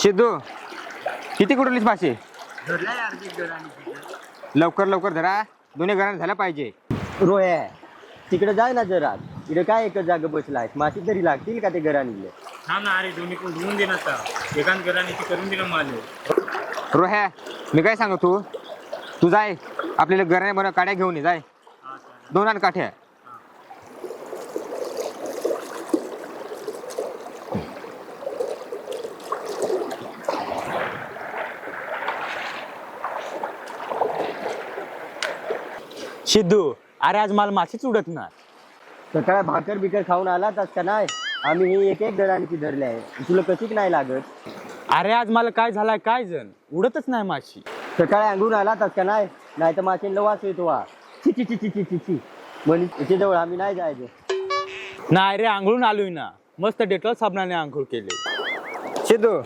सिद्धू किती कुठलीच मासे लवकर लवकर धरा, दोन्ही घरात झाला पाहिजे. रोह्या तिकडे जाय ना जरा. इकडे काय एकच जागा बसलाय, माशी तरी लागतील का ते घराने? थांब ना, अरे दोन्ही पण धुवून दे ना आता. एकाच घराने ती करून दिलं मला. रोह्या मी काय सांगतो, तू जाय आपल्याला घराने बरं काड्या घेऊन ये, जाय 2 काठ्या. सिद्धू, अरे आज मला माशीच उडत ना. तर काय भाकर बिकर खाऊन आलाच का नाही? आम्ही हे एक एक घराने धरले आहे, तुला कशीच नाही लागत? अरे आज मला काय झालाय काय जण उडतच नाही माशी. सकाळी अंगून आलाच का नाही? नाही तर माशीला वास येतो. ची ची ची ची ची ची ची म्हणजे याच्या जवळ आम्ही नाही जायचं. नाही रे, आंघोळून आलोय ना, मस्त डेटॉल साबणाने आंघोळ केले. सिद्धू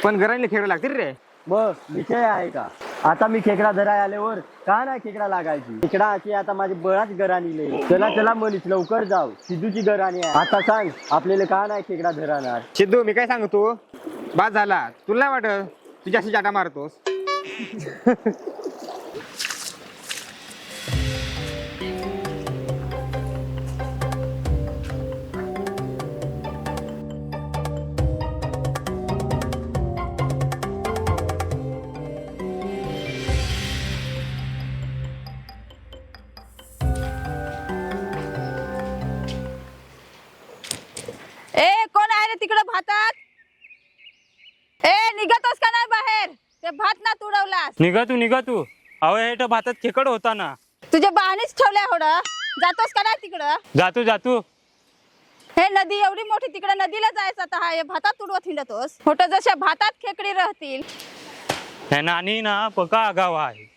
पण घराने खेळ लागतील रे. मग विषय आहे का? आता मी खेकडा धराय आल्यावर का नाही खेकडा लागायची? खेकडा अशी आता माझी बळाच घराणी. चला चला मनीष लवकर जाऊ, सिद्धूची घराणी आहे. आता सांग आपल्याला का नाही खेकडा धराणार? सिद्धू मी काय सांगतो, बाद झाला तुला नाही वाटत तुझ्या अशी चाटा मारतोस? ए कोण आहे रे तिकडे भातात? ए निघतोस का नाही बाहेर? ते भात ना तुडवलास. निघा तू. अहो हे भातात खेकड होता ना. तुझ्या बाणीच ठेवल्या होडं. जातोस का नाही तिकडं? जातो. हे नदी एवढी मोठी, तिकडे नदीला जायचं आता. हे भातात तुडवत हिंडतोस. मोठं जशा भातात खेकडी राहतील. हे नानी ना पका आगाव आहे.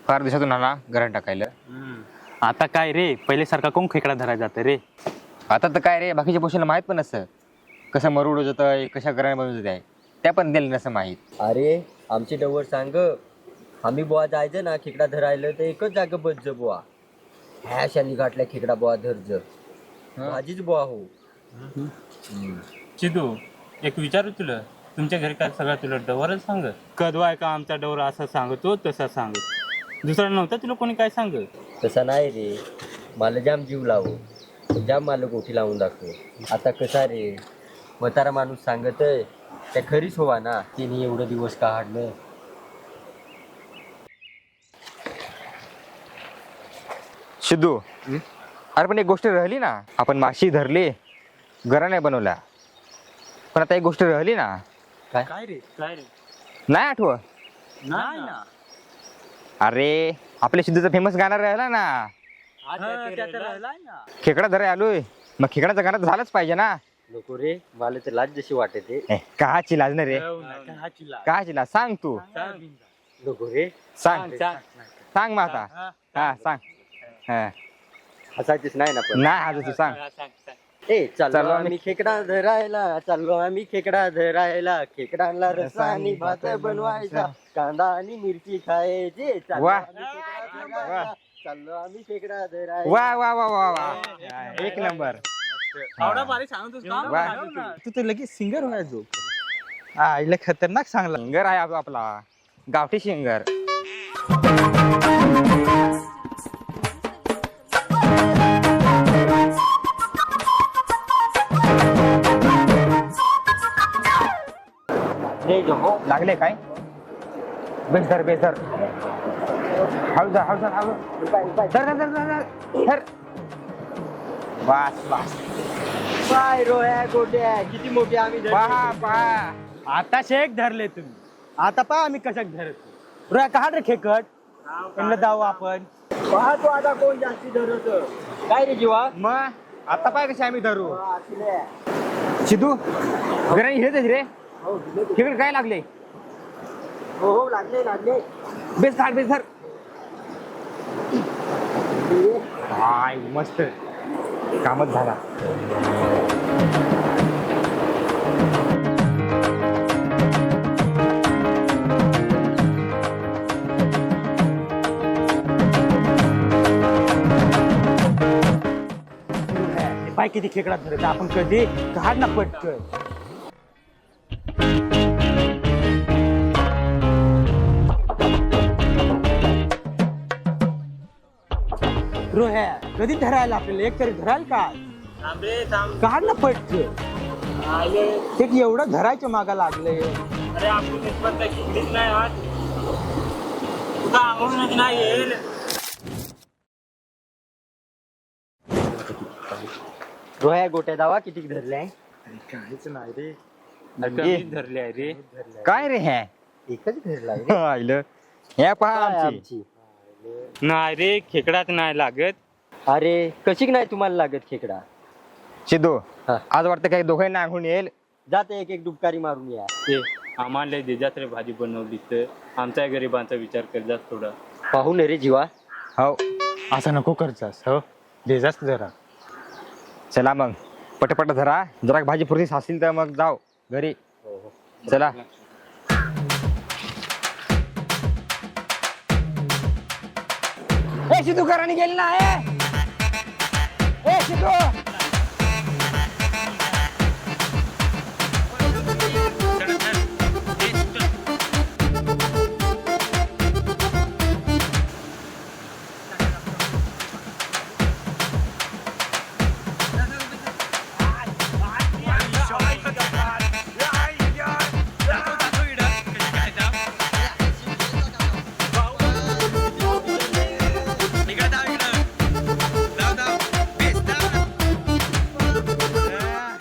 फार दिवसातून ना घरात टाकायला. आता काय रे, पहिले सारखा कोण खेकडा धरायला जातं रे? आता तर काय रे, बाकीच्या पोषाला माहित पण नसतं कसं मरूड जात आहे, कशा घराने बनवत आहे, त्या पण दिलं नसं माहीत. अरे आमची डवर सांग, आम्ही बुवा जायचं ना खेकडा धरायला तर एकच जागा बसज बुवा. ह्या शाली घाटल्या खेकडा बुवा धरज भाजीच बुवा हो. चिदू एक विचारू तुला, तुमच्या घरी काय सगळं तुला डवरच सांग? कधवाय का आमचा डवर असा सांगतो तसा सांगत, दुसरा नव्हता तुला कोणी काय सांगत? तसा नाही रे, मला जाम जीव लावो, जाम मला गोठी लावून दाखव. आता कसा रे, म्हातारा माणूस सांगतय त्या खरीच होवा ना, तिने एवढं दिवस काढलं. सिद्धू अरे पण एक गोष्ट राहिली ना, आपण माशी धरली घरा नाही बनवल्या, पण आता एक गोष्ट राहिली ना. काय रे? नाही आठव? नाही ना. अरे आपल्या सिद्धूचा फेमस गाणं राहिला ना, खेकडा धराय आलोय, मग खेकडाचं गाणं तर झालंच पाहिजे ना. नको रे, मला तर लाज जशी वाटते. काची लाज ना रे, काची लाज? सांग तू. नको रे, सांग मग आता. हा सांग. हा. हसायचीच नाही ना पण. नाही आज तू सांग. ए चाललो चाललो आम्ही खेकडा धरायला, चाललो आम्ही खेकडा धरायला, खेकडांना रस्सा आणि भात बनवायचा, कांदा आणि मिरची खायची. चाललो वा. आम्ही खेकडा धरायला, चाललो आम्ही खेकडा धरायला. वा वा वा वा वा एक नंबर वा. तू तर लगेच सिंगर होणार जो आईला खतरनाक सांगला. सिंगर आहे आपला गावठी सिंगर. लागले काय बेसर बेसर हळू जा हळू जा हळू धर धर धर धर धर. बस बस पाय रोया गोट्या किती मोठी आम्ही धरली. पहा पहा आता शेक धरले तुम्ही. आता पहा आम्ही कशाक धरत रे. काढ रे खेकट त्यांना जाऊ आपण. पाहतो आता कोण जास्ती धरत. काय रे जीवा. मग आता पाय कसे आम्ही धरू. आतल्या. सिद्धू घराने हेच रे हो दिले. तिकडे काय लागले. हो हो लागले लागले. बेस काढ बेस धर. हाय मस्त कामच झाला. पाय किती खेकडा धरत आपण कधी काढ ना पटकन. रोह्या कधी धरायला आपल्याला एक तरी धराल का. काढ ना पटकन. ते एवढं धरायचं मागा लागले. अरे आपण निस्बत घेतलीच नाही आज तुझा आंघोळच नाही येईल. रोया गोट्या दावा किती धरल्या. काहीच नाही रे. कमीच धरले आहे रे. काय रे हे एकच धरलाय. आईलं हे पहा काय आमची. आमची. नाही रे खेकडाच नाही लागत. अरे कशी नाही तुम्हाला लागत खेकडा. सिद्धू हा. आज वाटतं काही दोघांना आंघोळ येईल. जाते एक एक डुबकारी मारून या. ते आम्हाला देजात रे भाजी बनवली तर आमच्या गरिबांचा विचार करजात थोडा. पाहू रे जीवा. हो असं नको करचास. हो देजास जरा. चला मग पटपट धरा. जरा भाजी पुरती असेल तर मग जाऊ घरी. चला ए सिद्धू घराने गेली ना. ए सिद्धू